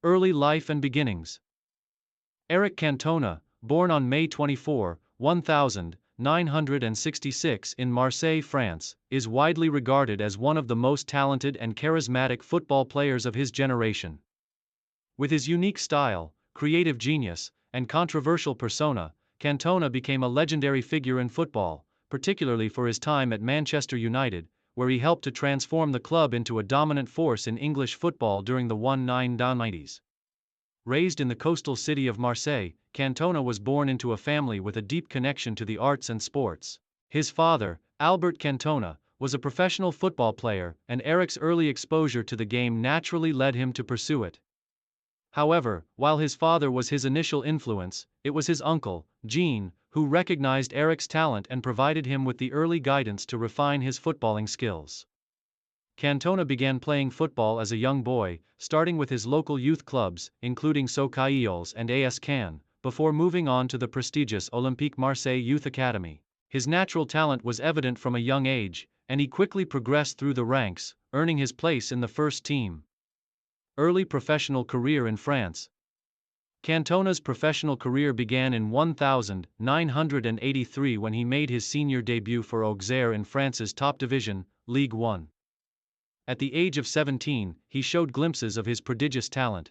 Early life and beginnings. Eric Cantona, born on May 24, 1966 in Marseille, France, is widely regarded as one of the most talented and charismatic football players of his generation. With his unique style, creative genius, and controversial persona, Cantona became a legendary figure in football, particularly for his time at Manchester United, where he helped to transform the club into a dominant force in English football during the 1990s. Raised in the coastal city of Marseille, Cantona was born into a family with a deep connection to the arts and sports. His father, Albert Cantona, was a professional football player, and Eric's early exposure to the game naturally led him to pursue it. However, while his father was his initial influence, it was his uncle, Jean, who recognized Eric's talent and provided him with the early guidance to refine his footballing skills. Cantona began playing football as a young boy, starting with his local youth clubs, including Socailles and AS Cannes, before moving on to the prestigious Olympique Marseille Youth Academy. His natural talent was evident from a young age, and he quickly progressed through the ranks, earning his place in the first team. Early professional career in France. Cantona's professional career began in 1983 when he made his senior debut for Auxerre in France's top division, Ligue 1. At the age of 17, he showed glimpses of his prodigious talent.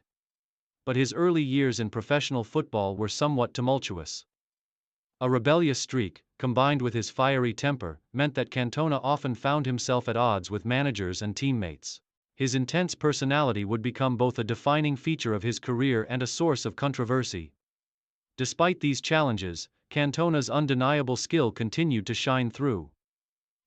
But his early years in professional football were somewhat tumultuous. A rebellious streak, combined with his fiery temper, meant that Cantona often found himself at odds with managers and teammates. His intense personality would become both a defining feature of his career and a source of controversy. Despite these challenges, Cantona's undeniable skill continued to shine through.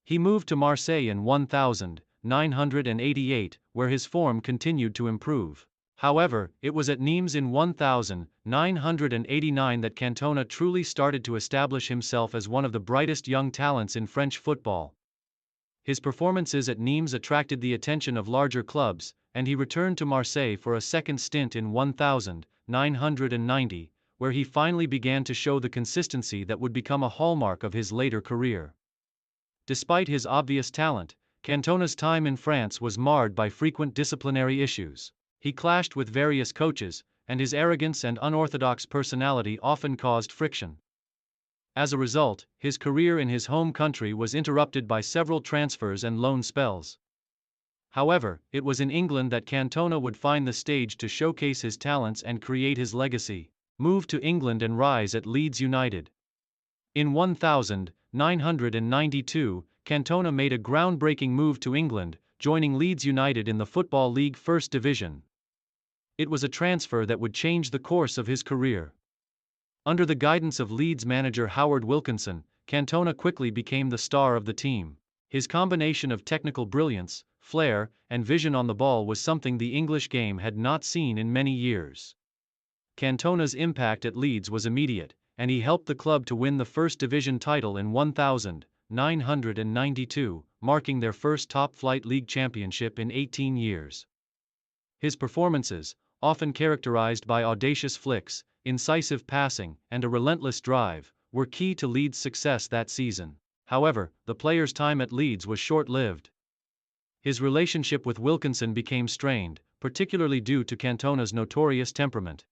He moved to Marseille in 1988, where his form continued to improve. However, it was at Nimes in 1989 that Cantona truly started to establish himself as one of the brightest young talents in French football. His performances at Nimes attracted the attention of larger clubs, and he returned to Marseille for a second stint in 1990, where he finally began to show the consistency that would become a hallmark of his later career. Despite his obvious talent, Cantona's time in France was marred by frequent disciplinary issues. He clashed with various coaches, and his arrogance and unorthodox personality often caused friction. As a result, his career in his home country was interrupted by several transfers and loan spells. However, it was in England that Cantona would find the stage to showcase his talents and create his legacy. Move to England and rise at Leeds United. In 1992, Cantona made a groundbreaking move to England, joining Leeds United in the Football League First Division. It was a transfer that would change the course of his career. Under the guidance of Leeds manager Howard Wilkinson, Cantona quickly became the star of the team. His combination of technical brilliance, flair, and vision on the ball was something the English game had not seen in many years. Cantona's impact at Leeds was immediate, and he helped the club to win the First Division title in 1992, marking their first top-flight league championship in 18 years. His performances, often characterized by audacious flicks, incisive passing, and a relentless drive, were key to Leeds' success that season. However, the player's time at Leeds was short-lived. His relationship with Wilkinson became strained, particularly due to Cantona's notorious temperament.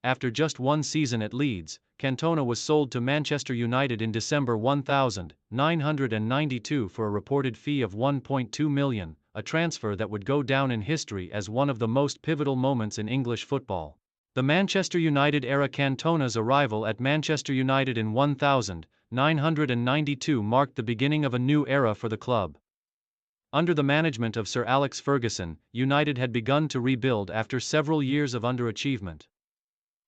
After just one season at Leeds, Cantona was sold to Manchester United in December 1992 for a reported fee of £1.2 million, a transfer that would go down in history as one of the most pivotal moments in English football. The Manchester United era. Cantona's arrival at Manchester United in 1992 marked the beginning of a new era for the club. Under the management of Sir Alex Ferguson, United had begun to rebuild after several years of underachievement.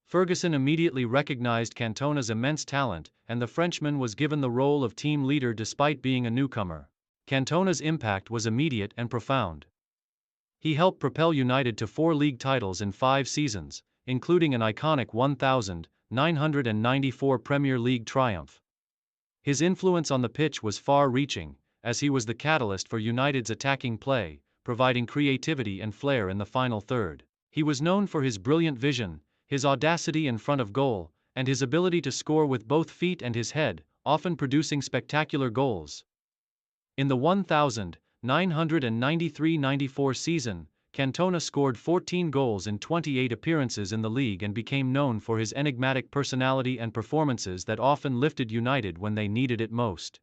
Ferguson immediately recognized Cantona's immense talent, and the Frenchman was given the role of team leader despite being a newcomer. Cantona's impact was immediate and profound. He helped propel United to 4 league titles in 5 seasons, including an iconic 1994 Premier League triumph. His influence on the pitch was far-reaching, as he was the catalyst for United's attacking play, providing creativity and flair in the final third. He was known for his brilliant vision, his audacity in front of goal, and his ability to score with both feet and his head, often producing spectacular goals. In the 1993-94 season, Cantona scored 14 goals in 28 appearances in the league and became known for his enigmatic personality and performances that often lifted United when they needed it most.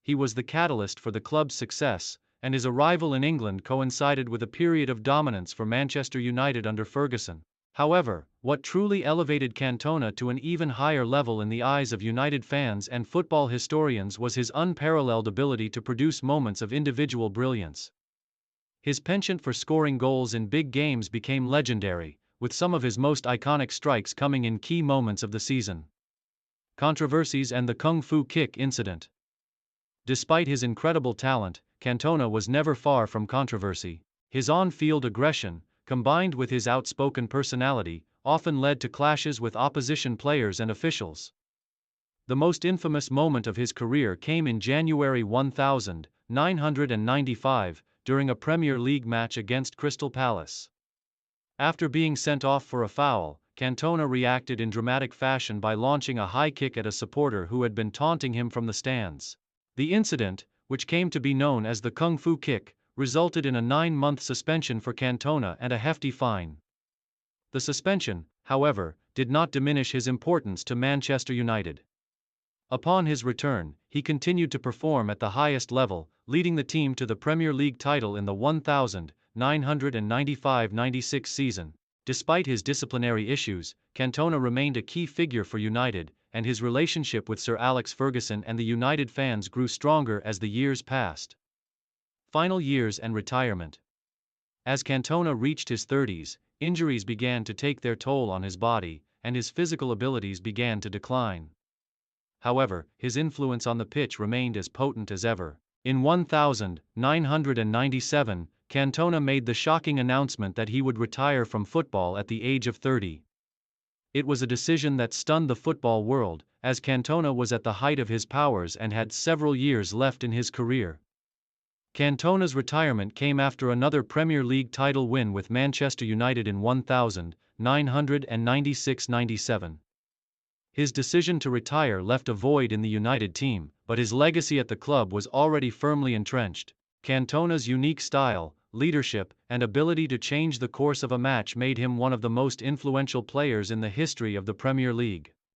He was the catalyst for the club's success, and his arrival in England coincided with a period of dominance for Manchester United under Ferguson. However, what truly elevated Cantona to an even higher level in the eyes of United fans and football historians was his unparalleled ability to produce moments of individual brilliance. His penchant for scoring goals in big games became legendary, with some of his most iconic strikes coming in key moments of the season. Controversies and the Kung Fu Kick incident. Despite his incredible talent, Cantona was never far from controversy. His on-field aggression, combined with his outspoken personality, often led to clashes with opposition players and officials. The most infamous moment of his career came in January 1995, during a Premier League match against Crystal Palace. After being sent off for a foul, Cantona reacted in dramatic fashion by launching a high kick at a supporter who had been taunting him from the stands. The incident, which came to be known as the Kung Fu Kick, resulted in a 9-month suspension for Cantona and a hefty fine. The suspension, however, did not diminish his importance to Manchester United. Upon his return, he continued to perform at the highest level, leading the team to the Premier League title in the 1995-96 season. Despite his disciplinary issues, Cantona remained a key figure for United, and his relationship with Sir Alex Ferguson and the United fans grew stronger as the years passed. Final years and retirement. As Cantona reached his 30s, injuries began to take their toll on his body, and his physical abilities began to decline. However, his influence on the pitch remained as potent as ever. In 1997, Cantona made the shocking announcement that he would retire from football at the age of 30. It was a decision that stunned the football world, as Cantona was at the height of his powers and had several years left in his career. Cantona's retirement came after another Premier League title win with Manchester United in 1996-97. His decision to retire left a void in the United team, but his legacy at the club was already firmly entrenched. Cantona's unique style, leadership, and ability to change the course of a match made him one of the most influential players in the history of the Premier League.